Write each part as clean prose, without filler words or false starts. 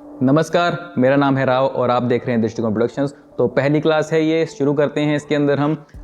नमस्कार, मेरा नाम है राव और आप देख रहे हैं दृष्टिकोण प्रोडक्शंस। तो पहली क्लास है ये, शुरू करते हैं। इसके अंदर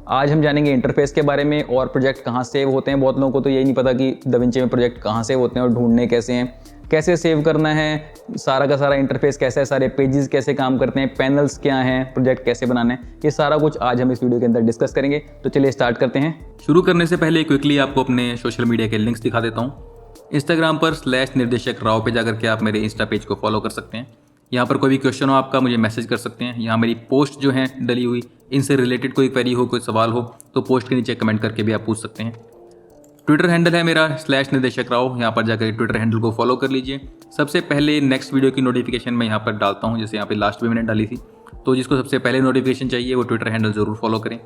आज हम जानेंगे इंटरफेस के बारे में और प्रोजेक्ट कहाँ सेव होते हैं। बहुत लोगों को तो यही नहीं पता कि दाविंची में प्रोजेक्ट कहाँ सेव होते हैं और ढूंढने कैसे हैं, कैसे सेव करना है, सारा का सारा इंटरफेस कैसा है, सारे पेजेस कैसे काम करते हैं, पैनल्स क्या हैं, प्रोजेक्ट कैसे बनाना है, ये सारा कुछ आज हम इस वीडियो के अंदर डिस्कस करेंगे। तो चलिए स्टार्ट करते हैं। शुरू करने से पहले क्विकली आपको अपने सोशल मीडिया के लिंक्स दिखा देता हूँ। इंस्टाग्राम पर /निर्देशक राव पे जाकर के आप मेरे इंस्टा पेज को फॉलो कर सकते हैं। यहाँ पर कोई भी क्वेश्चन हो आपका मुझे मैसेज कर सकते हैं। यहाँ मेरी पोस्ट जो है डली हुई, इनसे रिलेटेड कोई क्वेरी हो, कोई सवाल हो तो पोस्ट के नीचे कमेंट करके भी आप पूछ सकते हैं। ट्विटर हैंडल है मेरा /निर्देशक राव, यहाँ पर जाकर ट्विटर हैंडल को फॉलो कर लीजिए। सबसे पहले नेक्स्ट वीडियो की नोटिफिकेशन मैं यहाँ पर डालता हूँ, जैसे यहाँ पे लास्ट में मैंने डाली थी। तो जिसको सबसे पहले नोटिफिकेशन चाहिए वो ट्विटर हैंडल ज़रूर फॉलो करें।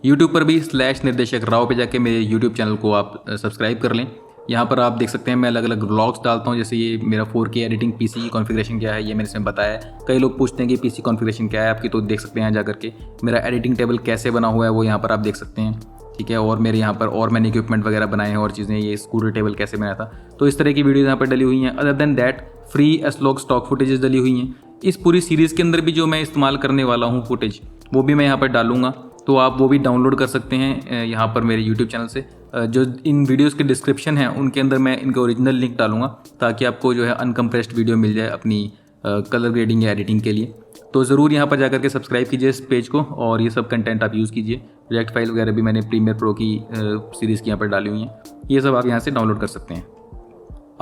यूट्यूब पर भी /निर्देशक राव पे जाके मेरे यूट्यूब चैनल को आप सब्सक्राइब कर लें। यहाँ पर आप देख सकते हैं मैं अलग अलग व्लॉग्स डालता हूँ। जैसे ये मेरा 4K एडिटिंग पीसी की कॉन्फ़िगरेशन क्या है ये मैंने इसमें बताया है। कई लोग पूछते हैं कि पीसी कॉन्फ़िगरेशन क्या है आपकी, तो देख सकते हैं यहाँ जाकर के मेरा एडिटिंग टेबल कैसे बना हुआ है वो यहाँ पर आप देख सकते हैं। ठीक है, और मेरे यहाँ पर और मैंने इक्विपमेंट वगैरह बनाए हैं और चीज़ें, ये स्कूटर टेबल कैसे बनाया था, तो इस तरह की वीडियो यहाँ पर डली हुई हैं। अदर देन दैट फ्री एसलॉग स्टॉक फुटेजेस डली हुई हैं। इस पूरी सीरीज़ के अंदर भी जो मैं इस्तेमाल करने वाला हूँ फुटेज, वो भी मैं यहाँ पर डालूंगा, तो आप वो भी डाउनलोड कर सकते हैं यहाँ पर मेरे यूट्यूब चैनल से। जो इन वीडियोस के डिस्क्रिप्शन है उनके अंदर मैं इनके ओरिजिनल लिंक डालूंगा, ताकि आपको जो है अनकम्प्रेस्ड वीडियो मिल जाए अपनी कलर ग्रेडिंग या एडिटिंग के लिए। तो ज़रूर यहाँ पर जाकर के सब्सक्राइब कीजिए इस पेज को और ये सब कंटेंट आप यूज़ कीजिए। प्रोजेक्ट फाइल वगैरह भी मैंने प्रीमियर प्रो की सीरीज़ की यहाँ पर डाली हुई हैं, ये सब आप यहाँ से डाउनलोड कर सकते हैं।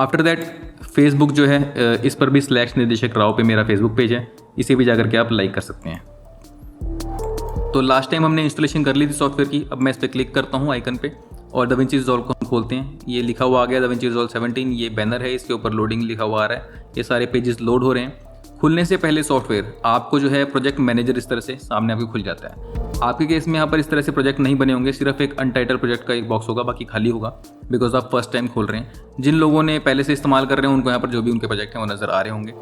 आफ्टर दैट फेसबुक जो है, इस पर भी /निर्देशक राव पे मेरा फेसबुक पेज है, इसे भी जाकर के आप लाइक कर सकते हैं। तो लास्ट टाइम हमने इंस्टॉलेशन कर ली थी सॉफ्टवेयर की। अब मैं इस पर क्लिक करता हूँ आइकन पे और दाविंची रिजॉल्व को हम खोलते हैं। ये लिखा हुआ आ गया दाविंची रिजॉल्व 17, ये बैनर है, इसके ऊपर लोडिंग लिखा हुआ आ रहा है। ये सारे पेजेस लोड हो रहे हैं। खुलने से पहले सॉफ्टवेयर आपको जो है प्रोजेक्ट मैनेजर इस तरह से सामने आपको खुल जाता है। आपके केस में यहाँ पर इस तरह से प्रोजेक्ट नहीं बने होंगे, सिर्फ एक अनटाइटल प्रोजेक्ट का एक बॉक्स होगा, बाकी खाली होगा, बिकॉज आप फर्स्ट टाइम खोल रहे हैं। जिन लोगों ने पहले से इस्तेमाल कर रहे हैं उनको यहाँ पर जो भी उनके प्रोजेक्ट हैं वो नज़र आ रहे होंगे।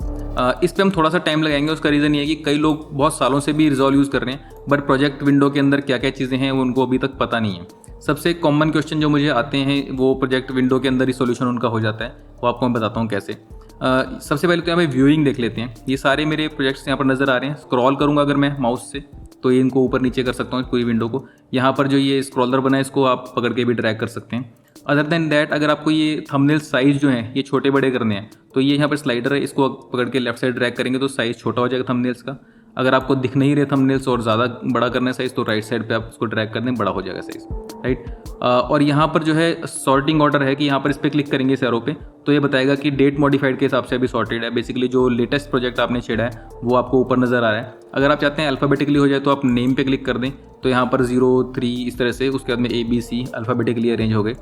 इस पर हम थोड़ा सा टाइम लगाएंगे। उसका रीज़न ये है कि कई लोग बहुत सालों से भी रिजॉल्व यूज़ कर रहे हैं, बट प्रोजेक्ट विंडो के अंदर क्या क्या चीज़ें हैं वो उनको अभी तक पता नहीं है। सबसे कॉमन क्वेश्चन जो मुझे आते हैं वो प्रोजेक्ट विंडो के अंदर ही सॉल्यूशन उनका हो जाता है, वो आपको मैं बताता हूँ कैसे। सबसे पहले तो यहाँ पे व्यूइंग देख लेते हैं। ये सारे मेरे प्रोजेक्ट्स यहाँ पर नज़र आ रहे हैं। स्क्रॉल करूँगा अगर मैं माउस से तो ये इनको ऊपर नीचे कर सकता हूँ पूरी विंडो को। यहाँ पर जो ये स्क्रॉलर बना है इसको आप पकड़ के भी ड्रैग कर सकते हैं। अदर देन दैट अगर आपको ये थंबनेल साइज़ जो है ये छोटे बड़े करने हैं तो ये यहाँ पर स्लाइडर है, इसको पकड़ के लेफ्ट साइड ड्रैग करेंगे तो साइज़ छोटा हो जाएगा थंबनेल्स का। अगर आपको दिख नहीं रहे थंबनेल्स और ज़्यादा बड़ा करना है साइज़ तो राइट साइड पे आप उसको ड्रैग कर दें, बड़ा हो जाएगा साइज़, राइट। और यहाँ पर जो है सॉर्टिंग ऑर्डर है कि यहाँ पर इस पर क्लिक करेंगे इस एरो पे तो ये बताएगा कि डेट मॉडिफाइड के हिसाब से अभी सॉर्टेड है। बेसिकली जो लेटेस्ट प्रोजेक्ट आपने छेड़ा है वो आपको ऊपर नज़र आ रहा है। अगर आप चाहते हैं अल्फ़ाबेटिकली हो जाए तो आप नेम पे क्लिक कर दें, तो यहाँ पर 0, 3 इस तरह से, उसके बाद में ABC अल्फ़ाबेटिकली अरेंज हो गए।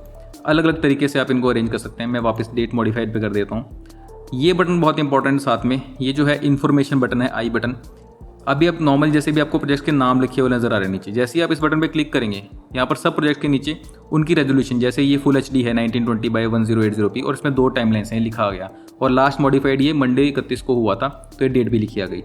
अलग अलग तरीके से आप इनको अरेंज कर सकते हैं। मैं वापस डेट मॉडिफाइड पे कर देता हूँ। ये बटन बहुत इंपॉर्टेंट, साथ में ये जो है इन्फॉर्मेशन बटन है, आई बटन। अभी आप नॉर्मल जैसे भी आपको प्रोजेक्ट के नाम लिखे हुए नजर आ रहे हैं नीचे, जैसे ही आप इस बटन पे क्लिक करेंगे यहाँ पर सब प्रोजेक्ट के नीचे उनकी रेजोल्यूशन, जैसे ये फुल HD है 1920x1080p और इसमें 2 टाइमलाइंस हैं लिखा गया, और लास्ट मॉडिफाइड ये मंडे 31 को हुआ था तो ये डेट भी लिखी आ गई।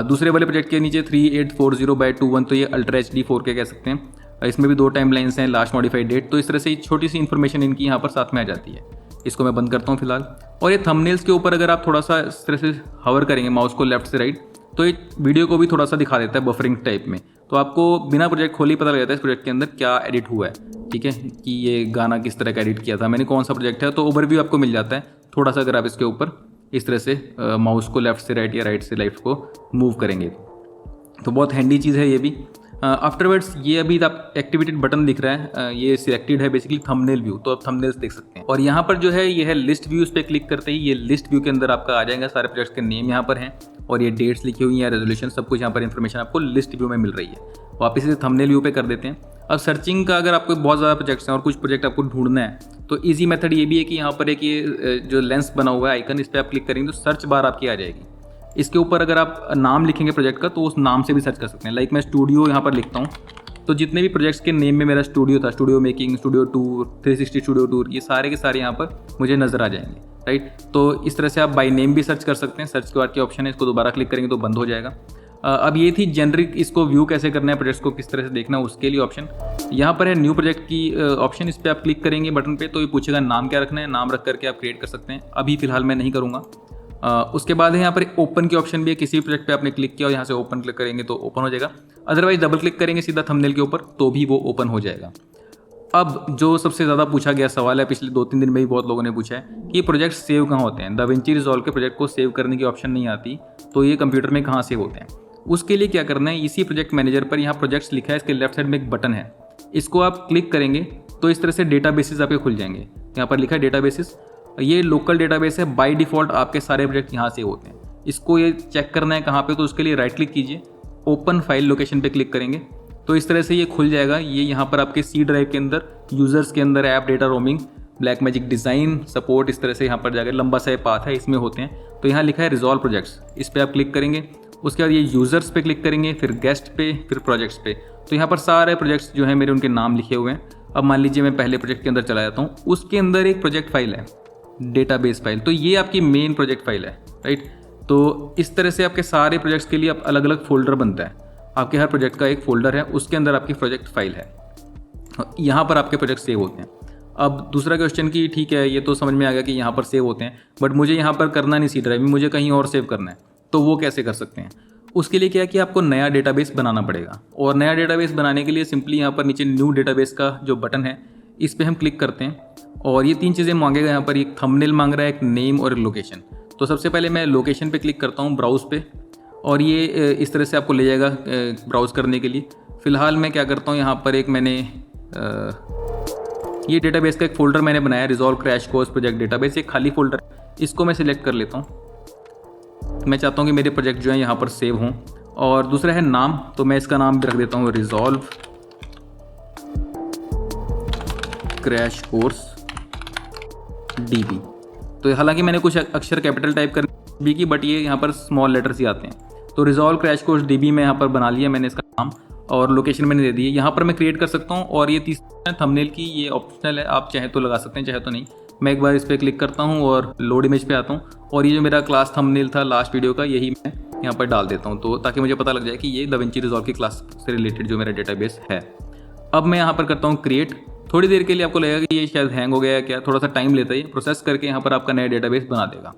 दूसरे वाले प्रोजेक्ट के नीचे 3840/21 तो ये अल्ट्रा HD 4K कह सकते हैं, इसमें भी 2 टाइमलाइंस हैं, लास्ट मॉडिफाइड डेट। तो इस तरह से छोटी सी इन्फॉर्मेशन इनकी यहाँ पर साथ में आ जाती है। इसको मैं बंद करता हूँ फिलहाल। और ये थंबनेल्स के ऊपर अगर आप थोड़ा सा इस तरह से हवर करेंगे माउस को लेफ्ट से राइट तो ये वीडियो को भी थोड़ा सा दिखा देता है बफरिंग टाइप में, तो आपको बिना प्रोजेक्ट खोले ही पता लग जाता है इस प्रोजेक्ट के अंदर क्या एडिट हुआ है। ठीक है, कि ये गाना किस तरह का एडिट किया था मैंने, कौन सा प्रोजेक्ट है, तो ओवरव्यू आपको मिल जाता है थोड़ा सा अगर आप इसके ऊपर इस तरह से माउस को लेफ्ट से राइट या राइट से लेफ्ट को मूव करेंगे। तो बहुत हैंडी चीज़ है ये भी। आफ्टरवर्ड्स ये अभी आप एक्टिवेटेड बटन दिख रहा है, ये सिलेक्टेड है बेसिकली थंबनेल व्यू, तो आप थंबनेल्स देख सकते हैं। और यहाँ पर जो है ये है लिस्ट व्यू, उस पर क्लिक करते ही ये लिस्ट व्यू के अंदर आपका आ जाएगा, सारे प्रोजेक्ट्स के नेम यहाँ पर हैं और ये डेट्स लिखी हुई हैं, रेजोल्यूशन, सब कुछ यहाँ पर इन्फॉर्मेशन आपको लिस्ट व्यू में मिल रही है। वापस इसे थंबनेल व्यू पे कर देते हैं। अब सर्चिंग का, अगर आपको बहुत ज़्यादा प्रोजेक्ट्स हैं और कुछ प्रोजेक्ट आपको ढूंढना है तो ईजी मेथड ये भी है कि यहाँ पर एक ये जो लेंस बना हुआ है आइकन, इस पर आप क्लिक करेंगे तो सर्च बार आपकी आ जाएगी। इसके ऊपर अगर आप नाम लिखेंगे प्रोजेक्ट का तो उस नाम से भी सर्च कर सकते हैं। लाइक मैं स्टूडियो यहाँ पर लिखता हूँ तो जितने भी प्रोजेक्ट्स के नेम में मेरा स्टूडियो था, studio making, studio tour, 360 studio tour, ये सारे के सारे यहाँ पर मुझे नज़र आ जाएंगे, राइट। तो इस तरह से आप बाय नेम भी सर्च कर सकते हैं। सर्च के बाद के ऑप्शन है, इसको दोबारा क्लिक करेंगे तो बंद हो जाएगा। अब ये थी जेनरिक, इसको व्यू कैसे करना है, प्रोजेक्ट्स को किस तरह से देखना है, उसके लिए ऑप्शन यहाँ पर है। न्यू प्रोजेक्ट की ऑप्शन, इस पर आप क्लिक करेंगे बटन पे तो ये पूछेगा नाम क्या रखना है, नाम रख करके आप क्रिएट कर सकते हैं। अभी फिलहाल मैं नहीं करूँगा। उसके बाद है यहाँ पर ओपन की ऑप्शन भी है, किसी प्रोजेक्ट पे आपने क्लिक किया और यहाँ से ओपन क्लिक करेंगे तो ओपन हो जाएगा, अदरवाइज डबल क्लिक करेंगे सीधा थंबनेल के ऊपर तो भी वो ओपन हो जाएगा। अब जो सबसे ज़्यादा पूछा गया सवाल है, पिछले 2-3 दिन में भी बहुत लोगों ने पूछा है कि ये प्रोजेक्ट सेव कहाँ होते हैं। दाविंची रिजॉल्व के प्रोजेक्ट को सेव करने की ऑप्शन नहीं आती, तो ये कंप्यूटर में कहाँ सेव होते हैं। उसके लिए क्या करना है, इसी प्रोजेक्ट मैनेजर पर यहाँ प्रोजेक्ट्स लिखा है, इसके लेफ्ट साइड में एक बटन है, इसको आप क्लिक करेंगे तो इस तरह से डेटाबेसेस आपके खुल जाएंगे। यहाँ पर लिखा है डेटाबेसेस, ये लोकल डेटाबेस है, बाय डिफ़ॉल्ट आपके सारे प्रोजेक्ट यहाँ से होते हैं। इसको ये चेक करना है कहाँ पे, तो उसके लिए राइट क्लिक कीजिए, ओपन फाइल लोकेशन पे क्लिक करेंगे तो इस तरह से ये खुल जाएगा। ये यहाँ पर आपके सी ड्राइव के अंदर, यूज़र्स के अंदर app data roaming, black magic design support, इस तरह से यहाँ पर जाकर लंबा सा पाथ है, इसमें होते हैं। तो यहाँ लिखा है रिजॉल्व प्रोजेक्ट्स, इस पर आप क्लिक करेंगे, उसके बाद ये यूज़र्स पे क्लिक करेंगे, फिर गेस्ट पे, फिर प्रोजेक्ट्स पे। तो यहाँ पर सारे प्रोजेक्ट्स जो हैं मेरे, उनके नाम लिखे हुए हैं। अब मान लीजिए मैं पहले प्रोजेक्ट के अंदर चला जाता हूँ, उसके अंदर एक प्रोजेक्ट फाइल है, डेटाबेस फाइल, तो ये आपकी मेन प्रोजेक्ट फाइल है, राइट। तो इस तरह से आपके सारे प्रोजेक्ट्स के लिए आप अलग अलग फोल्डर बनता है, आपके हर प्रोजेक्ट का एक फोल्डर है, उसके अंदर आपकी प्रोजेक्ट फाइल है, यहाँ पर आपके प्रोजेक्ट सेव होते हैं। अब दूसरा क्वेश्चन कि ठीक है, ये तो समझ में आ गया कि यहाँ पर सेव होते हैं, बट मुझे यहाँ पर करना नहीं सी ड्राइव में, मुझे कहीं और सेव करना है, तो वो कैसे कर सकते हैं। उसके लिए क्या है कि आपको नया डेटाबेस बनाना पड़ेगा, और नया डेटाबेस बनाने के लिए सिंपली यहाँ पर नीचे न्यू डेटाबेस का जो बटन है, इस पर हम क्लिक करते हैं और ये 3 चीज़ें मांगेगा यहाँ पर, एक थंबनेल मांग रहा है, एक नेम और एक लोकेशन। तो सबसे पहले मैं लोकेशन पे क्लिक करता हूँ, ब्राउज़ पे, और ये इस तरह से आपको ले जाएगा ब्राउज़ करने के लिए। फ़िलहाल मैं क्या करता हूँ, यहाँ पर एक मैंने ये डेटाबेस का एक फ़ोल्डर मैंने बनाया, resolve crash course project database, एक खाली फ़ोल्डर, इसको मैं सिलेक्ट कर लेता हूँ। मैं चाहता हूँ कि मेरे प्रोजेक्ट जो हैं यहाँ पर सेव हों। और दूसरा है नाम, तो मैं इसका नाम भी रख देता हूँ रिजॉल्व क्रैश कोर्स DB। तो हालांकि मैंने कुछ अक्षर कैपिटल टाइप कर भी की, बट ये यहाँ पर स्मॉल लेटर्स ही आते हैं। तो रिजॉल्व क्रैश कोर्स DB में यहाँ पर बना लिया मैंने इसका नाम, और लोकेशन मैंने दे दी है। यहाँ पर मैं क्रिएट कर सकता हूँ, और ये तीसरा थंबनेल की, ये ऑप्शनल है, आप चाहे तो लगा सकते हैं, चाहे तो नहीं। मैं एक बार इस पर क्लिक करता हूँ और लोड इमेज पे आता हूँ, और ये जो मेरा क्लास थंबनेल था लास्ट वीडियो का, यही मैं यहाँ पर डाल देता हूँ, तो ताकि मुझे पता लग जाए कि ये दाविंची रिजॉल्व की क्लास से रिलेटेड जो मेरा डेटाबेस है। अब मैं यहाँ पर करता हूँ क्रिएट। थोड़ी देर के लिए आपको लगेगा कि ये शायद हैंग हो गया है क्या, थोड़ा सा टाइम लेता है, ये प्रोसेस करके यहाँ पर आपका नया डेटाबेस बना देगा।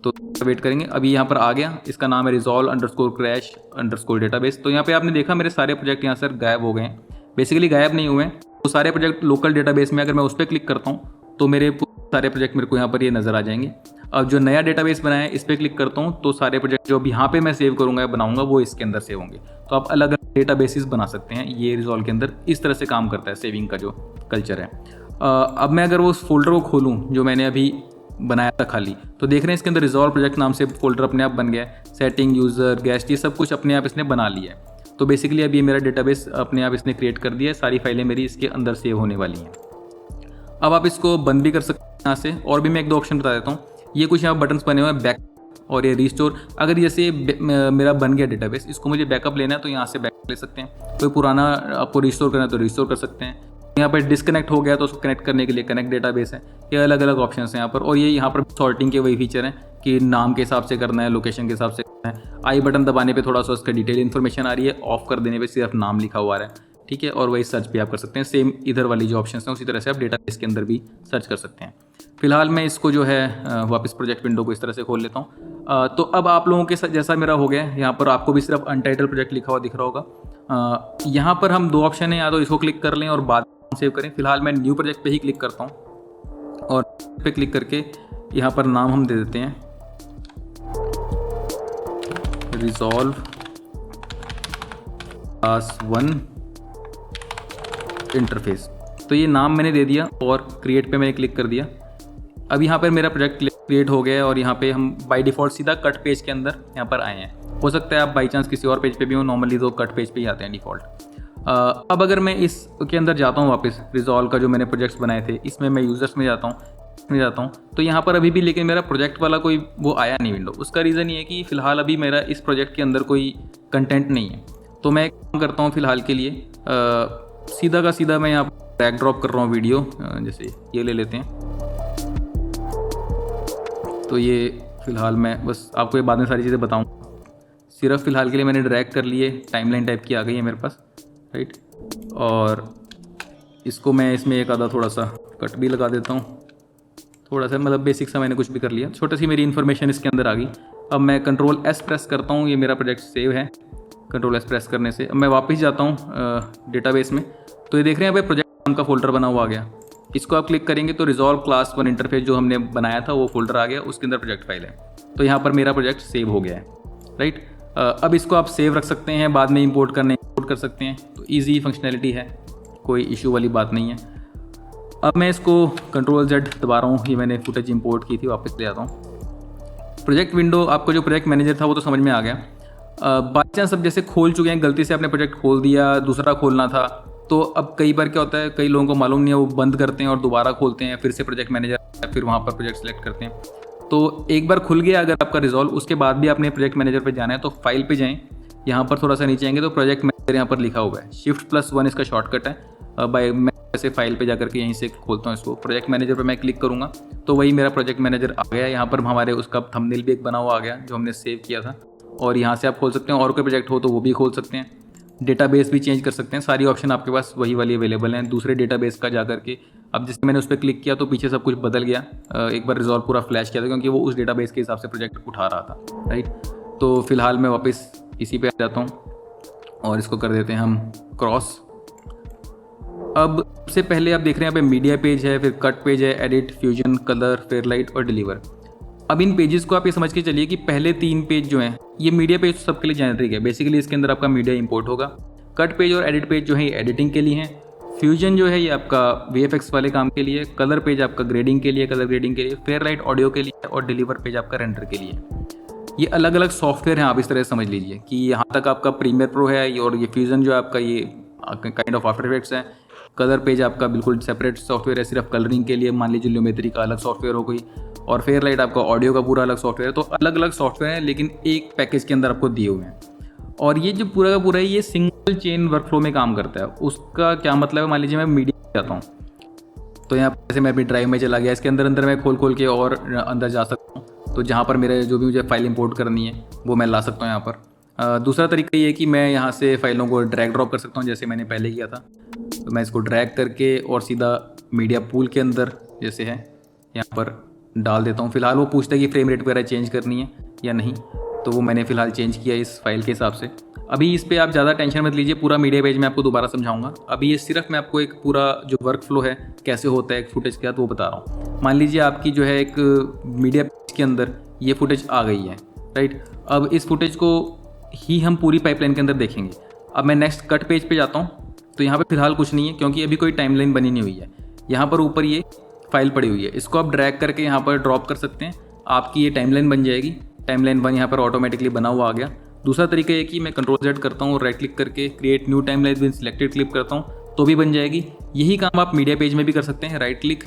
तो वेट करेंगे। अभी यहाँ पर आ गया, इसका नाम है resolve underscore crash underscore database. तो यहाँ पे आपने देखा मेरे सारे प्रोजेक्ट यहाँ से गायब हो गए हैं, बेसिकली गायब नहीं हुए हैं, तो सारे प्रोजेक्ट लोकल डेटाबेस में अगर मैं उस पर क्लिक करता हूँ तो मेरे सारे प्रोजेक्ट मेरे को यहाँ पर ये नज़र आ जाएंगे। अब जो नया डेटाबेस बनाया है इस पर क्लिक करता हूँ तो सारे प्रोजेक्ट जो अब यहाँ पे मैं सेव करूँगा या बनाऊँगा वो इसके अंदर सेव होंगे। तो आप अलग अलग डेटाबेसेस बना सकते हैं, ये रिजॉल्व के अंदर इस तरह से काम करता है सेविंग का जो कल्चर है। अब मैं अगर वो उस फोल्डर को खोलूँ जो मैंने अभी बनाया था खाली, तो देख रहे हैं इसके अंदर रिजॉल्व प्रोजेक्ट नाम से फोल्डर अपने आप बन गया है। सेटिंग, यूज़र, गेस्ट, ये सब कुछ अपने आप इसने बना लिया है। तो बेसिकली अब ये मेरा डेटाबेस अपने आप इसने क्रिएट कर दिया है, सारी फाइलें मेरी इसके अंदर सेव होने वाली हैं। अब आप इसको बंद भी कर सकते हैं यहाँ से, और भी मैं 1-2 ऑप्शन बता देता हूँ। ये कुछ यहाँ बटन्स बने हुए हैं, बैक और ये रिस्टोर। अगर जैसे मेरा बन गया डेटाबेस, इसको मुझे बैकअप लेना है तो यहाँ से बैकअप ले सकते हैं। कोई पुराना आपको रिस्टोर करना है तो रिस्टोर कर सकते हैं। यहाँ पर डिस्कनेक्ट हो गया तो उसको कनेक्ट करने के लिए कनेक्ट डेटाबेस है। ये अलग अलग ऑप्शन हैं यहाँ पर, और ये यहाँ पर सॉर्टिंग के वही फीचर हैं कि नाम के हिसाब से करना है, लोकेशन के हिसाब से करना है। आई बटन दबाने पे थोड़ा सा उसका डिटेल इन्फॉर्मेशन आ रही है, ऑफ कर देने पे सिर्फ नाम लिखा हुआ है, ठीक है। और वही सर्च भी आप कर सकते हैं, सेम इधर वाली जो ऑप्शन हैं उसी तरह से आप डेटाबेस के अंदर भी सर्च कर सकते हैं। फिलहाल मैं इसको जो है वापस प्रोजेक्ट विंडो को इस तरह से खोल लेता हूँ। तो अब आप लोगों के साथ जैसा मेरा हो गया, यहाँ पर आपको भी सिर्फ अनटाइटल प्रोजेक्ट लिखा हुआ दिख रहा होगा। यहाँ पर हम 2 ऑप्शन हैं, या तो इसको क्लिक कर लें और बाद में सेव करें। फिलहाल मैं न्यू प्रोजेक्ट पे ही क्लिक करता हूँ, और पे क्लिक करके यहाँ पर नाम हम दे देते हैं रिजॉल्व क्लास 1 इंटरफेस। तो ये नाम मैंने दे दिया और क्रिएट पे मैंने क्लिक कर दिया। अब यहाँ पर मेरा प्रोजेक्ट क्रिएट हो गया है, और यहाँ पे हम बाय डिफ़ॉल्ट सीधा कट पेज के अंदर यहाँ पर आए हैं। हो सकता है आप बाई चांस किसी और पेज पे भी हो, नॉर्मली तो कट पेज पे ही आते हैं डिफ़ॉल्ट। अब अगर मैं इसके अंदर जाता हूँ वापस, रिजॉल्व का जो मैंने प्रोजेक्ट्स बनाए थे इसमें मैं यूज़र्स में जाता हूँ, तो यहाँ पर अभी भी लेकिन मेरा प्रोजेक्ट वाला कोई वो आया नहीं विंडो। उसका रीज़न ये है कि फ़िलहाल अभी मेरा इस प्रोजेक्ट के अंदर कोई कंटेंट नहीं है। तो मैं काम करता हूँ फ़िलहाल के लिए, सीधा का सीधा मैं यहाँ ड्रैग ड्रॉप कर रहा हूँ वीडियो, जैसे ये ले लेते हैं। तो ये फ़िलहाल मैं बस आपको ये बाद में सारी चीज़ें बताऊँ, सिर्फ फ़िलहाल के लिए मैंने ड्रैग कर लिए, टाइमलाइन टाइप की आ गई है मेरे पास, राइट। और इसको मैं इसमें एक आधा थोड़ा सा कट भी लगा देता हूँ थोड़ा सा मतलब बेसिक सा मैंने कुछ भी कर लिया, छोटी सी मेरी इन्फॉर्मेशन इसके अंदर आ गई। अब मैं कंट्रोल एस प्रेस करता हूँ, ये मेरा प्रोजेक्ट सेव है। कंट्रोल एस प्रेस करने से अब मैं वापस जाता हूँ डेटाबेस में, तो ये देख रहे हैं यहाँ पे प्रोजेक्ट नाम का फोल्डर बना हुआ आ गया। इसको आप क्लिक करेंगे तो रिजॉल्व क्लास 1 इंटरफेस जो हमने बनाया था वो फोल्डर आ गया, उसके अंदर प्रोजेक्ट फाइल है। तो यहाँ पर मेरा प्रोजेक्ट सेव हो गया है, राइट। अब इसको आप सेव रख सकते हैं, बाद में इंपोर्ट कर सकते हैं, तो ईजी फंक्शनैलिटी है, कोई इशू वाली बात नहीं है। अब मैं इसको कंट्रोल जेड दबा रहा हूँ, ये मैंने फुटेज इंपोर्ट की थी, वापस ले आता हूँ। प्रोजेक्ट विंडो, आपको जो प्रोजेक्ट मैनेजर था वो तो समझ में आ गया। बाई चांस अब जैसे खोल चुके हैं, गलती से आपने प्रोजेक्ट खोल दिया, दूसरा खोलना था, तो अब कई बार क्या होता है, कई लोगों को मालूम नहीं है, वो बंद करते हैं और दोबारा खोलते हैं, फिर से प्रोजेक्ट मैनेजर, फिर वहाँ पर प्रोजेक्ट सेलेक्ट करते हैं। तो एक बार खुल गया अगर आपका रिजॉल्व, उसके बाद भी आपने प्रोजेक्ट मैनेजर पे जाना है तो फाइल पे जाएं, यहाँ पर थोड़ा सा नीचे आएंगे तो प्रोजेक्ट मैनेजर यहाँ पर लिखा हुआ है, Shift+1 इसका शॉर्टकट है। बाय मैं ऐसे फाइल पे जाकर के यहीं से खोलता हूँ इसको, प्रोजेक्ट मैनेजर पे मैं क्लिक करूँगा तो वही मेरा प्रोजेक्ट मैनेजर आ गया। यहाँ पर हमारे उसका थंबनेल भी एक बना हुआ आ गया जो हमने सेव किया था, और यहाँ से आप खोल सकते हैं, और कोई प्रोजेक्ट हो तो वो भी खोल सकते हैं, डेटाबेस भी चेंज कर सकते हैं। सारी ऑप्शन आपके पास वही वाली अवेलेबल हैं। दूसरे डेटाबेस का जा करके अब जैसे मैंने उस पर क्लिक किया तो पीछे सब कुछ बदल गया। एक बार रिजॉल्व पूरा फ्लैश किया था क्योंकि वो उस डेटाबेस के हिसाब से प्रोजेक्ट उठा रहा था, राइट। तो फिलहाल मैं वापस इसी पे आ जाता हूँ और इसको कर देते हैं हम क्रॉस। अब सबसे पहले आप देख रहे हैं यहाँ पे मीडिया पेज है, फिर कट पेज है, एडिट, फ्यूजन, कलर, फेयरलाइट और डिलीवर। अब इन पेजेस को आप ये समझ के चलिए कि पहले 3 पेज जो हैं, ये मीडिया पेज सबके लिए जेनरिक है, बेसिकली इसके अंदर आपका मीडिया इंपोर्ट होगा। कट पेज और एडिट पेज जो है ये एडिटिंग के लिए हैं। फ्यूजन जो है ये आपका VFX वाले काम के लिए, कलर पेज आपका ग्रेडिंग के लिए, कलर ग्रेडिंग के लिए, फेयरलाइट ऑडियो के लिए, और डिलीवर पेज आपका रेंडर के लिए। ये अलग अलग सॉफ्टवेयर हैं, आप इस तरह से समझ लीजिए कि यहाँ तक आपका प्रीमियर प्रो है, और ये फ्यूजन जो आपका ये काइंड ऑफ आफ्टर इफेक्ट्स है। कलर पेज आपका बिल्कुल सेपरेट सॉफ्टवेयर है, सिर्फ कलरिंग के लिए, मान लीजिए ल्यूमेट्री का अलग सॉफ्टवेयर हो कोई, और फेयरलाइट आपका ऑडियो का पूरा अलग सॉफ्टवेयर है। तो अलग अलग सॉफ्टवेयर है लेकिन एक पैकेज के अंदर आपको दिए हुए हैं। और ये जो पूरा का पूरा है ये सिंगल चेन वर्कफ्लो में काम करता है। उसका क्या मतलब है, मान लीजिए मैं मीडिया जाता हूँ तो यहाँ पर जैसे मैं अपनी ड्राइव में चला गया, इसके अंदर मैं खोल के और अंदर जा सकता हूँ। तो जहाँ पर मेरे जो भी मुझे फाइल इंपोर्ट करनी है वो मैं ला सकता हूँ यहाँ पर। दूसरा तरीका ये है कि मैं यहाँ से फाइलों को ड्रैग ड्रॉप कर सकता हूँ, जैसे मैंने पहले किया था। तो मैं इसको ड्रैग करके और सीधा मीडिया पूल के अंदर जैसे है यहाँ पर डाल देता हूँ। फिलहाल वो पूछता है कि फ्रेम रेट वगैरह चेंज करनी है या नहीं, तो वो मैंने फ़िलहाल चेंज किया इस फाइल के हिसाब से। अभी इस पे आप ज़्यादा टेंशन मत लीजिए, पूरा मीडिया पेज मैं आपको दोबारा समझाऊंगा। अभी ये सिर्फ मैं आपको एक पूरा जो वर्क फ्लो है कैसे होता है एक फुटेज के साथ वो बता रहा हूँ। मान लीजिए आपकी जो है एक मीडिया पेज के अंदर ये फुटेज आ गई है, राइट। अब इस फुटेज को ही हम पूरी पाइपलाइन के अंदर देखेंगे। अब मैं नेक्स्ट कट पेज पे जाता हूँ तो यहाँ पे फिलहाल कुछ नहीं है क्योंकि अभी कोई टाइमलाइन बनी नहीं हुई है। यहाँ पर ऊपर ये फाइल पड़ी हुई है, इसको आप ड्रैग करके यहाँ पर ड्रॉप कर सकते हैं, आपकी ये टाइमलाइन बन जाएगी। टाइमलाइन 1 यहाँ पर ऑटोमेटिकली बना हुआ आ गया। दूसरा तरीका ये कि मैं कंट्रोल Z करता हूँ, राइट क्लिक करके create new timeline with selected clip करता हूँ तो भी बन जाएगी। यही काम आप मीडिया पेज में भी कर सकते हैं, राइट क्लिक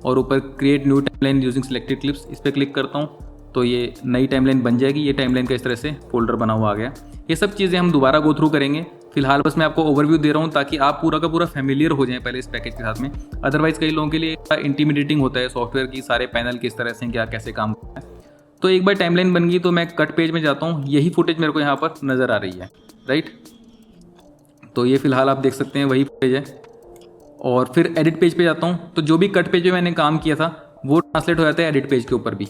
और ऊपर create new timeline using selected clips, इस पर क्लिक करता हूँ तो ये नई टाइमलाइन बन जाएगी। ये टाइमलाइन का इस तरह से फोल्डर बना हुआ आ गया। ये सब चीज़ें हम दोबारा गो थ्रू करेंगे, फिलहाल बस मैं आपको ओवरव्यू दे रहा हूँ ताकि आप पूरा का पूरा फैमिलियर हो जाएं पहले इस पैकेज के साथ में। अदरवाइज कई लोगों के लिए इंटीमिडेटिंग होता है सॉफ्टवेयर की, सारे पैनल किस तरह से क्या कैसे काम करता है। तो एक बार टाइमलाइन बन गई तो मैं कट पेज में जाता हूँ, यही फुटेज मेरे को यहाँ पर नज़र आ रही है, राइट। तो ये फिलहाल आप देख सकते हैं वही फुटेज है। और फिर एडिट पेज पे जाता हूँ तो जो भी कट पेज में मैंने काम किया था वो ट्रांसलेट हो जाता है एडिट पेज के ऊपर भी,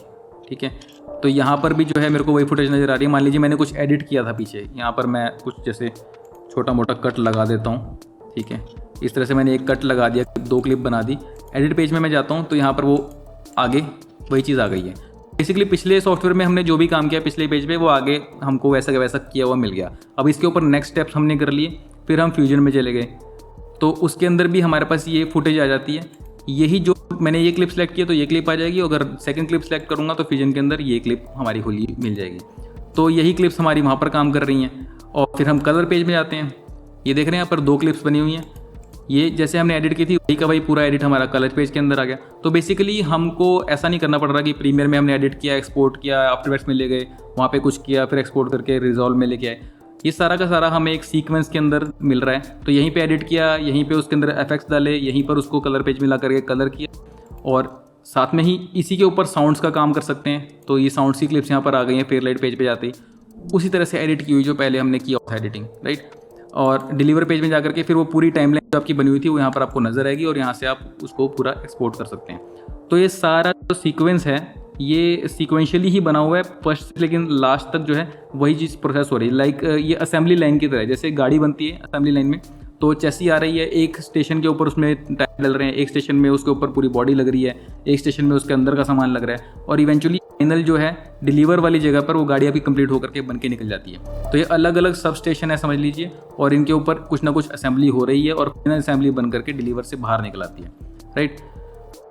ठीक है। तो यहाँ पर भी जो है मेरे को वही फुटेज नज़र आ रही है। मान लीजिए मैंने कुछ एडिट किया था पीछे, यहाँ पर मैं कुछ जैसे छोटा मोटा कट लगा देता हूँ, ठीक है। इस तरह से मैंने एक कट लगा दिया, 2 क्लिप बना दी। एडिट पेज में मैं जाता हूँ तो यहाँ पर वो आगे वही चीज़ आ गई है। बेसिकली पिछले सॉफ्टवेयर में हमने जो भी काम किया पिछले पेज पे वो आगे हमको वैसा का वैसा किया हुआ मिल गया। अब इसके ऊपर नेक्स्ट स्टेप्स हमने कर लिए, फिर हम फ्यूजन में चले गए तो उसके अंदर भी हमारे पास ये फुटेज आ जाती है। यही जो मैंने ये क्लिप सेलेक्ट किया तो ये क्लिप आ जाएगी, अगर सेकंड क्लिप सेलेक्ट करूँगा तो फ्यूजन के अंदर ये क्लिप हमारी खुली मिल जाएगी। तो यही क्लिप्स हमारी वहाँ पर काम कर रही हैं। और फिर हम कलर पेज में जाते हैं, ये देख रहे हैं यहाँ पर 2 क्लिप्स बनी हुई हैं। ये जैसे हमने एडिट की थी वही का वही पूरा एडिट हमारा कलर पेज के अंदर आ गया। तो बेसिकली हमको ऐसा नहीं करना पड़ रहा कि प्रीमियर में हमने एडिट किया, एक्सपोर्ट किया, आफ्टर इफेक्ट्स में ले गए, वहाँ पे कुछ किया, फिर एक्सपोर्ट करके रिजॉल्व में लेके आए। ये सारा का सारा हमें एक सीक्वेंस के अंदर मिल रहा है। तो यहीं पे एडिट किया, यहीं पे उसके अंदर एफेक्ट्स डाले, यहीं पर उसको कलर पेज में ला करके कलर किया, और साथ में ही इसी के ऊपर साउंड्स का काम कर सकते हैं। तो ये साउंड्स की क्लिप्स यहाँ पर आ गई हैं फेयरलाइट पेज पे जाते ही, उसी तरह से एडिट की हुई जो पहले हमने किया था एडिटिंग, राइट। और डिलीवर पेज में जाकर के फिर वो पूरी टाइमलाइन जो आपकी बनी हुई थी वो यहाँ पर आपको नजर आएगी और यहाँ से आप उसको पूरा एक्सपोर्ट कर सकते हैं। तो ये सारा जो सीक्वेंस है ये सीक्वेंशियली ही बना हुआ है फर्स्ट से लेकिन लास्ट तक जो है वही चीज़ प्रोसेस हो रही है। लाइक ये असेंबली लाइन की तरह है, जैसे गाड़ी बनती है असेंबली लाइन में, तो चेसी आ रही है, एक स्टेशन के ऊपर उसमें टायर डल रहे हैं, एक स्टेशन में उसके ऊपर पूरी बॉडी लग रही है, एक स्टेशन में उसके अंदर का सामान लग रहा है, और इवेंचुअली फाइनल जो है डिलीवर वाली जगह पर वो गाड़ी आपकी कंप्लीट होकर के बन के निकल जाती है। तो ये अलग अलग सब स्टेशन है समझ लीजिए, और इनके ऊपर कुछ ना कुछ असेंबली हो रही है और फाइनल असेंबली बन करके डिलीवर से बाहर निकल आती है, राइट।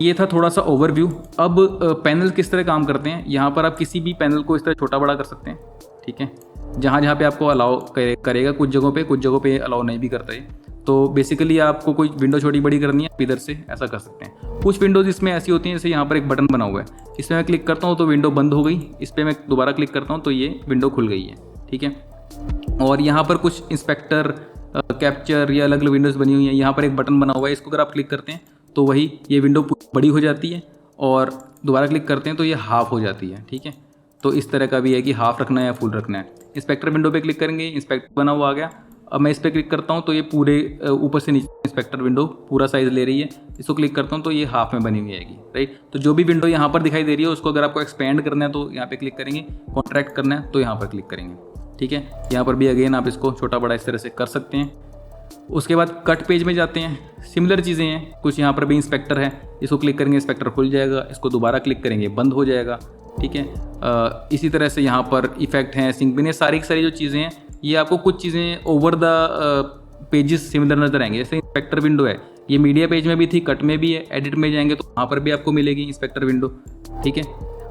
ये था थोड़ा सा ओवरव्यू। अब पैनल किस तरह काम करते हैं, यहाँ पर आप किसी भी पैनल को इस तरह छोटा बड़ा कर सकते हैं, ठीक है, जहाँ जहाँ पे आपको अलाउ करेगा, कुछ जगहों पे अलाउ नहीं भी करता है। तो बेसिकली आपको कोई विंडो छोटी बड़ी करनी है, इधर से ऐसा कर सकते हैं। कुछ विंडोज़ इसमें ऐसी होती हैं, जैसे यहाँ पर एक बटन बना हुआ है, इस पर मैं क्लिक करता हूँ तो विंडो बंद हो गई, इस पर मैं दोबारा क्लिक करता हूँ तो ये विंडो खुल गई है, ठीक है। और यहाँ पर कुछ इंस्पेक्टर, कैप्चर या अलग अलग विंडोज़ बनी हुई हैं, यहाँ पर एक बटन बना हुआ है, इसको अगर आप क्लिक करते हैं तो वही ये विंडो बड़ी हो जाती है, और दोबारा क्लिक करते हैं तो ये हाफ हो जाती है, ठीक है। तो इस तरह का भी है कि हाफ रखना है या फुल रखना है। इंस्पेक्टर विंडो पे क्लिक करेंगे, इंस्पेक्टर बना हुआ आ गया। अब मैं इस पर क्लिक करता हूँ तो ये पूरे ऊपर से नीचे इंस्पेक्टर विंडो पूरा साइज़ ले रही है। इसको क्लिक करता हूँ तो ये हाफ में बनी हुई आएगी, राइट। तो जो भी विंडो यहाँ पर दिखाई दे रही है उसको अगर आपको एक्सपेंड करना है तो यहाँ पे क्लिक करेंगे, कॉन्ट्रैक्ट करना है तो यहाँ पर क्लिक करेंगे, ठीक है। यहाँ पर भी अगेन आप इसको छोटा बड़ा इस तरह से कर सकते हैं। उसके बाद कट पेज में जाते हैं, सिमिलर चीज़ें हैं कुछ। यहाँ पर भी इंस्पेक्टर है, इसको क्लिक करेंगे इंस्पेक्टर खुल जाएगा, इसको दोबारा क्लिक करेंगे बंद हो जाएगा, ठीक है। इसी तरह से यहाँ पर इफेक्ट हैं, सिंक बिन, सारी की सारी जो चीज़ें हैं ये आपको कुछ चीज़ें ओवर द पेजेस सिमिलर नजर आएंगे। जैसे इंस्पेक्टर विंडो है, ये मीडिया पेज में भी थी, कट में भी है, एडिट में जाएंगे तो वहाँ पर भी आपको मिलेगी इंस्पेक्टर विंडो, ठीक है।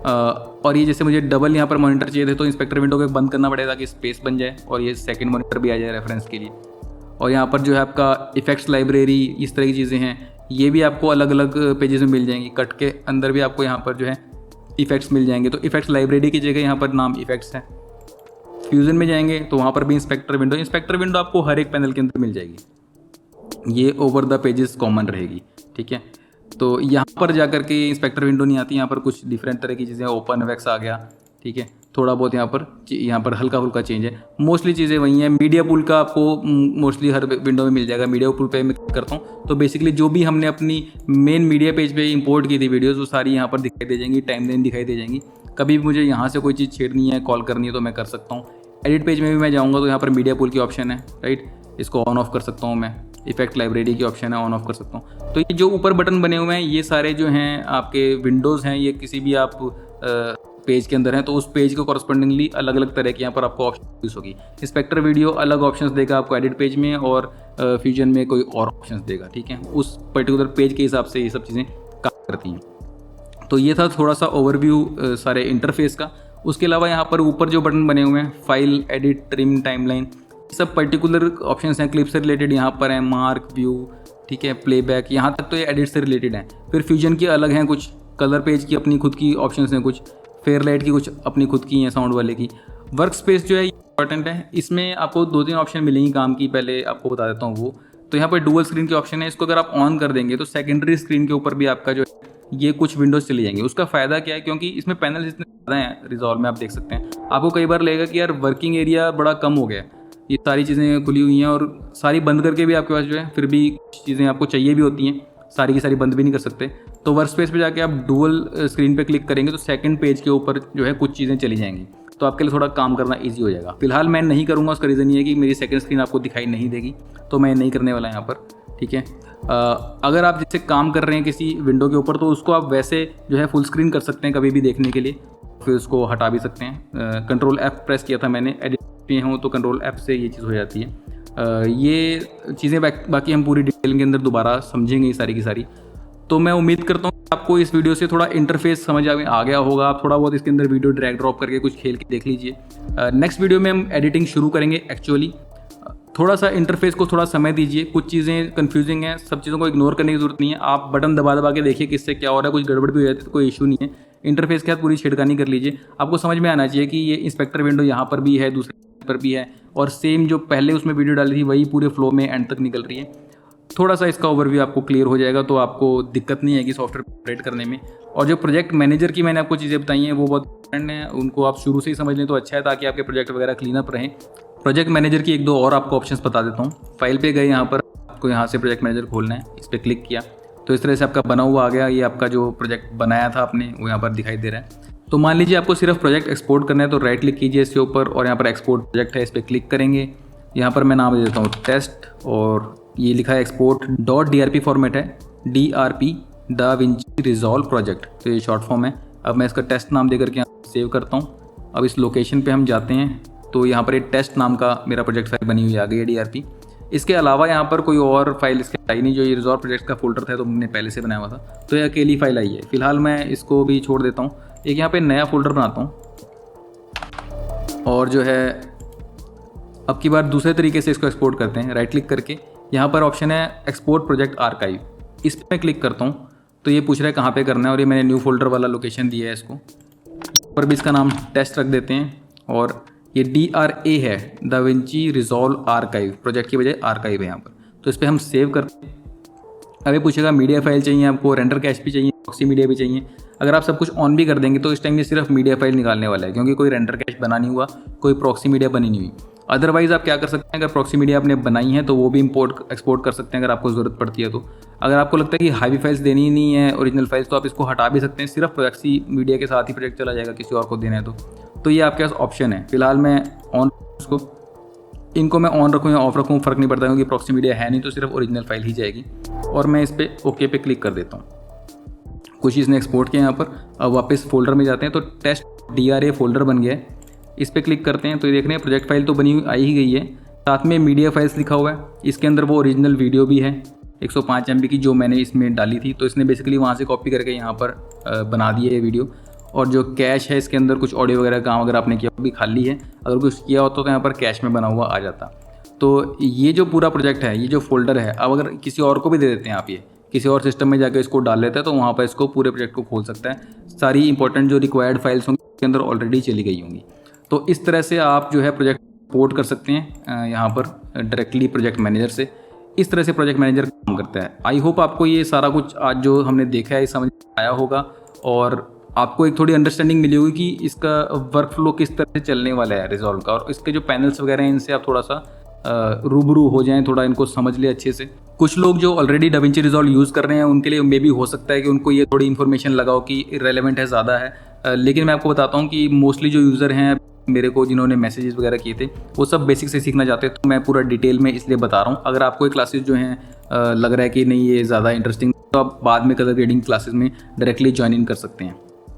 और ये जैसे मुझे डबल यहाँ पर मॉनिटर चाहिए थे तो इंस्पेक्टर विंडो को बंद करना पड़ेगा ताकि स्पेस बन जाए और ये सेकंड मॉनिटर भी आ जाए रेफरेंस के लिए। और यहाँ पर जो है आपका इफेक्ट्स लाइब्रेरी, इस तरह की चीज़ें हैं, ये भी आपको अलग अलग पेजेस में मिल जाएंगी। कट के अंदर भी आपको यहाँ पर जो है इफेक्ट्स मिल जाएंगे, तो इफेक्ट्स लाइब्रेरी की जगह यहाँ पर नाम इफेक्ट्स है। फ्यूजन में जाएंगे तो वहाँ पर भी इंस्पेक्टर विंडो आपको हर एक पैनल के अंदर मिल जाएगी, ये ओवर द पेजेस कॉमन रहेगी, ठीक है। तो यहाँ पर जाकर के इंस्पेक्टर विंडो नहीं आती, यहाँ पर कुछ डिफरेंट तरह की चीज़ें, ओपन एफएक्स आ गया, ठीक है। थोड़ा बहुत यहाँ पर हल्का फुल्का चेंज है, मोस्टली चीज़ें वही हैं। मीडिया पुल का आपको मोस्टली हर विंडो में मिल जाएगा। मीडिया पुल पे मैं क्लिक करता हूँ तो बेसिकली जो भी हमने अपनी मेन मीडिया पेज पे इंपोर्ट की थी वीडियोज़, वो सारी यहाँ पर दिखाई दे जाएंगी, टाइमलाइन दिखाई दे जाएंगी। कभी भी मुझे यहाँ से कोई चीज़ छेड़नी है, कॉल करनी है तो मैं कर सकता हूँ। एडिट पेज में भी मैं जाऊँगा तो यहाँ पर मीडिया पुल की ऑप्शन है, राइट, इसको ऑन ऑफ कर सकता हूँ मैं। इफेक्ट लाइब्रेरी की ऑप्शन है, ऑन ऑफ कर सकता हूँ। तो ये जो ऊपर बटन बने हुए हैं ये सारे जो हैं आपके विंडोज़ हैं, ये किसी भी आप पेज के अंदर हैं तो उस पेज को कॉरस्पॉन्डिंगली अलग अलग तरह की यहाँ पर आपको ऑप्शन यूज़ होगी। इंस्पेक्टर वीडियो अलग ऑप्शंस देगा आपको एडिट पेज में, और फ्यूजन में कोई और ऑप्शंस देगा, ठीक है। उस पर्टिकुलर पेज के हिसाब से ये सब चीज़ें काम करती हैं। तो ये था थोड़ा सा ओवरव्यू सारे इंटरफेस का। उसके अलावा यहाँ पर ऊपर जो बटन बने हुए हैं, फाइल, एडिट, ट्रिम, टाइमलाइन, सब पर्टिकुलर ऑप्शंस हैं। क्लिप से रिलेटेड यहाँ पर है, मार्क, व्यू, ठीक है, प्लेबैक, यहाँ तक तो ये एडिट से रिलेटेड हैं। फिर फ्यूजन की अलग हैं कुछ, कलर पेज की अपनी खुद की ऑप्शंस हैं कुछ, फेयरलाइट की कुछ अपनी खुद की हैं, साउंड वाले की। वर्क स्पेस जो है इंपॉर्टेंट है, इसमें आपको 2-3 ऑप्शन मिलेंगी काम की, पहले आपको बता देता हूँ वो। तो यहाँ पर डुअल स्क्रीन की ऑप्शन है, इसको अगर आप ऑन कर देंगे तो सेकेंडरी स्क्रीन के ऊपर भी आपका जो है ये कुछ विंडोज़ चली जाएंगी। उसका फ़ायदा क्या है, क्योंकि इसमें पैनल इतने ज़्यादा हैं, रिजॉल्व में आप देख सकते हैं, आपको कई बार लगेगा कि यार वर्किंग एरिया बड़ा कम हो गया, ये सारी चीज़ें खुली हुई हैं और सारी बंद करके भी आपके पास जो है फिर भी चीज़ें आपको चाहिए भी होती हैं, सारी की सारी बंद भी नहीं कर सकते। तो वर्क स्पेस पे जाके आप डुअल स्क्रीन पे क्लिक करेंगे तो सेकंड पेज के ऊपर जो है कुछ चीज़ें चली जाएंगी, तो आपके लिए थोड़ा काम करना इजी हो जाएगा। फिलहाल मैं नहीं करूँगा, उसका रीज़न ये है कि मेरी सेकंड स्क्रीन आपको दिखाई नहीं देगी, तो मैं नहीं करने वाला यहाँ पर, ठीक है। अगर आप जैसे काम कर रहे हैं किसी विंडो के ऊपर तो उसको आप वैसे जो है फुल स्क्रीन कर सकते हैं कभी भी देखने के लिए, फिर उसको हटा भी सकते हैं। कंट्रोल F प्रेस किया था मैंने, एडिट पे हूँ तो कंट्रोल F से ये चीज़ हो जाती है। ये चीज़ें बाकी हम पूरी डिटेल के अंदर दोबारा समझेंगे ये सारी की सारी। तो मैं उम्मीद करता हूँ आपको इस वीडियो से थोड़ा इंटरफेस समझ आ गया होगा। आप थोड़ा बहुत इसके अंदर वीडियो ड्रैग ड्रॉप करके कुछ खेल के देख लीजिए। नेक्स्ट वीडियो में हम एडिटिंग शुरू करेंगे। एक्चुअली थोड़ा सा इंटरफेस को थोड़ा समय दीजिए, कुछ चीज़ें कंफ्यूजिंग हैं, सब चीज़ों को इग्नोर करने की जरूरत नहीं है। आप बटन दबा दबा के देखिए किससे क्या हो रहा है, कुछ गड़बड़ भी हो जाती है तो कोई इशू नहीं है। इंटरफेस के साथ पूरी छेड़खानी कर लीजिए, आपको समझ में आना चाहिए कि ये इंस्पेक्टर विंडो यहाँ पर भी है, दूसरे पर भी है, और सेम जो पहले उसमें वीडियो डाली थी वही पूरे फ्लो में एंड तक निकल रही है। थोड़ा सा इसका ओवरव्यू आपको क्लियर हो जाएगा तो आपको दिक्कत नहीं आएगी सॉफ्टवेयर ऑपरेट करने में। और जो प्रोजेक्ट मैनेजर की मैंने आपको चीज़ें बताई हैं वो बहुत इंपॉर्टेंट हैं, उनको आप शुरू से ही समझ लें तो अच्छा है, ताकि आपके प्रोजेक्ट वगैरह क्लीन अप रहें। प्रोजेक्ट मैनेजर की 1-2 और आपको ऑप्शंस बता देता हूँ। फाइल पे गए, यहाँ पर आपको यहाँ से प्रोजेक्ट मैनेजर खोलना है, इस पर क्लिक किया, तो इस तरह से आपका बना हुआ आ गया, ये आपका जो प्रोजेक्ट बनाया था आपने वो यहाँ पर दिखाई दे रहा है। तो मान लीजिए आपको सिर्फ प्रोजेक्ट एक्सपोर्ट करना है, तो राइट क्लिक कीजिए इसके ऊपर और यहाँ पर एक्सपोर्ट प्रोजेक्ट है, इस पर क्लिक करेंगे। यहाँ पर मैं नाम दे देता हूँ टेस्ट, और ये लिखा है एक्सपोर्ट .drp फॉर्मेट है, DRP da Vinci resolve project, तो ये शॉर्ट फॉर्म है। अब मैं इसका टेस्ट नाम दे करके सेव करता हूँ। अब इस लोकेशन पे हम जाते हैं, तो यहाँ पर एक टेस्ट नाम का मेरा प्रोजेक्ट फाइल बनी हुई आ गई है DRP। इसके अलावा यहाँ पर कोई और फाइल इसके आई नहीं, जो ये रिजॉल्व प्रोजेक्ट का फोल्डर था तो हमने पहले से बनाया हुआ था, तो ये अकेली फाइल आई है। फिलहाल मैं इसको भी छोड़ देता हूँ, एक यहाँ पे नया फोल्डर बनाता हूँ और जो है अब की बार दूसरे तरीके से इसको एक्सपोर्ट करते हैं। राइट क्लिक करके यहाँ पर ऑप्शन है एक्सपोर्ट प्रोजेक्ट आर्काइव, इस पर मैं क्लिक करता हूँ तो ये पूछ रहा है कहाँ पे करना है, और ये मैंने न्यू फोल्डर वाला लोकेशन दिया है इसको, पर भी इसका नाम टेस्ट रख देते हैं। और ये DRA है, da Vinci resolve archive, project की बजाय आर्काइव है यहाँ पर, तो इस पर हम सेव करते हैं। अब ये पूछेगा मीडिया फाइल चाहिए आपको, रेंडर कैश भी चाहिए, प्रॉक्सी मीडिया भी चाहिए। अगर आप सब कुछ ऑन भी कर देंगे तो इस टाइम ये सिर्फ मीडिया फाइल निकालने वाला है, क्योंकि कोई रेंडर कैश बना नहीं हुआ, कोई प्रॉक्सी मीडिया बनी नहीं हुई। अदरवाइज़ आप क्या कर सकते हैं, अगर प्रॉक्सी मीडिया आपने बनाई है तो वो भी एक्सपोर्ट कर सकते हैं अगर आपको ज़रूरत पड़ती है। तो अगर आपको लगता है कि हाईवी फाइल्स देनी ही नहीं है ओरिजिनल फाइल्स, तो आप इसको हटा भी सकते हैं, सिर्फ प्रॉक्सी मीडिया के साथ ही प्रोजेक्ट चला जाएगा, किसी और को देना है तो ये आपके पास ऑप्शन है। फिलहाल मैं ऑन इसको, इनको मैं ऑन रखूँ या ऑफ रखूँ फ़र्क नहीं पड़ता, क्योंकि प्रॉक्सी मीडिया है नहीं तो सिर्फ ओरिजिनल फाइल ही जाएगी। और मैं इस पर ओके पे क्लिक कर देता हूँ। कुछ इसने एक्सपोर्ट किया यहाँ पर। अब वापस फोल्डर में जाते हैं तो टेस्ट DRA फोल्डर बन गया है, इस पर क्लिक करते हैं तो ये देख रहे हैं प्रोजेक्ट फाइल तो बनी हुई आई ही गई है, साथ में मीडिया फाइल्स लिखा हुआ है। इसके अंदर वो ओरिजिनल वीडियो भी है 105 MB की, जो मैंने इसमें डाली थी, तो इसने बेसिकली वहाँ से कॉपी करके यहाँ पर बना दी है ये वीडियो। और जो कैश है इसके अंदर कुछ ऑडियो वगैरह काम अगर आपने किया वो भी खाली है, अगर कुछ किया होता तो यहाँ पर कैश में बना हुआ आ जाता। तो ये जो पूरा प्रोजेक्ट है, ये जो फोल्डर है, अब अगर किसी और को भी दे देते हैं आप, ये किसी और सिस्टम में जाकर इसको डाल लेते हैं तो वहाँ पर इसको पूरे प्रोजेक्ट को खोल सकता है। सारी इंपॉर्टेंट जो रिक्वायर्ड फाइल्स होंगी उसके अंदर ऑलरेडी चली गई होंगी। तो इस तरह से आप जो है प्रोजेक्ट पोर्ट कर सकते हैं यहाँ पर डायरेक्टली प्रोजेक्ट मैनेजर से। इस तरह से प्रोजेक्ट मैनेजर काम करता है। आई होप आपको ये सारा कुछ आज जो हमने देखा है समझ आया होगा, और आपको एक थोड़ी अंडरस्टैंडिंग मिली होगी कि इसका वर्क फ्लो किस तरह से चलने वाला है रिजॉल्व का, और इसके जो पैनल्स वगैरह हैं इनसे आप थोड़ा सा रूबरू हो जाएं, थोड़ा इनको समझ ले अच्छे से। कुछ लोग जो ऑलरेडी डाविंची रिजॉल्व यूज़ कर रहे हैं उनके लिए मे भी हो सकता है कि उनको ये थोड़ी इन्फॉर्मेशन लगाओ कि इरेलेवेंट है, ज़्यादा है, लेकिन मैं आपको बताता हूँ कि मोस्टली जो यूज़र हैं मेरे को, जिन्होंने मैसेजेस वगैरह किए थे, वो सब बेसिक से सीखना चाहते हैं, तो मैं पूरा डिटेल में इसलिए बता रहा हूँ। अगर आपको ये क्लासेस जो हैं लग रहा है कि नहीं ये ज़्यादा इंटरेस्टिंग, तो आप बाद में कलर ग्रेडिंग क्लासेस में डायरेक्टली ज्वाइन इन कर सकते हैं।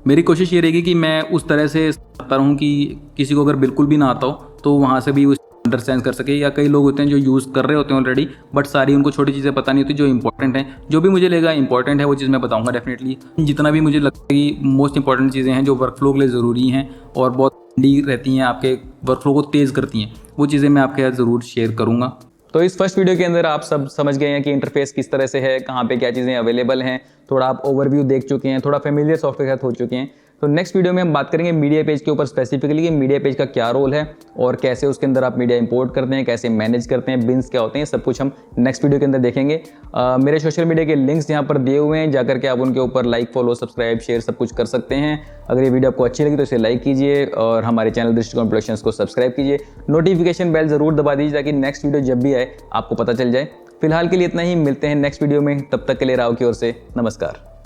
मेरी कोशिश ये रहेगी कि मैं उस तरह से करता रहूँ कि किसी को अगर बिल्कुल भी ना आता हो तो वहाँ से भी उस अंडरस्टैंड कर सके, या कई लोग होते हैं जो यूज़ कर रहे होते हैं ऑलरेडी बट सारी उनको छोटी चीज़ें पता नहीं होती जो इंपॉर्टेंट हैं। जो भी मुझे लगेगा इंपॉर्टेंट है वो चीज़ मैं बताऊंगा डेफिनेटली। जितना भी मुझे लगता है कि मोस्ट इंपॉर्टेंट चीज़ें हैं जो वर्कफ्लो के लिए ज़रूरी हैं और बहुत डी रहती हैं, आपके वर्कफ्लो को तेज़ करती हैं, वो चीज़ें मैं आपके साथ ज़रूर शेयर करूँगा। तो इस फर्स्ट वीडियो के अंदर आप सब समझ गए हैं कि इंटरफेस किस तरह से है, कहाँ पे क्या चीज़ें अवेलेबल हैं, थोड़ा आप ओवरव्यू देख चुके हैं, थोड़ा फेमिलियर सॉफ्टवेयर के साथ हो चुके हैं। तो नेक्स्ट वीडियो में हम बात करेंगे मीडिया पेज के ऊपर स्पेसिफिकली कि मीडिया पेज का क्या रोल है और कैसे उसके अंदर आप मीडिया इंपोर्ट करते हैं, कैसे मैनेज करते हैं, बिन्स क्या होते हैं, सब कुछ हम नेक्स्ट वीडियो के अंदर देखेंगे। मेरे सोशल मीडिया के लिंक्स यहाँ पर दिए हुए हैं, जाकर के आप उनके ऊपर लाइक, फॉलो, सब्सक्राइब, शेयर सब कुछ कर सकते हैं। अगर ये वीडियो आपको अच्छी लगी तो इसे लाइक कीजिए और हमारे चैनल दृष्टिकोण प्रोडक्शंस को सब्सक्राइब कीजिए। नोटिफिकेशन बेल जरूर दबा दीजिए ताकि नेक्स्ट वीडियो जब भी आए आपको पता चल जाए। फिलहाल के लिए इतना ही, मिलते हैं नेक्स्ट वीडियो में, तब तक के लिए राव की ओर से नमस्कार।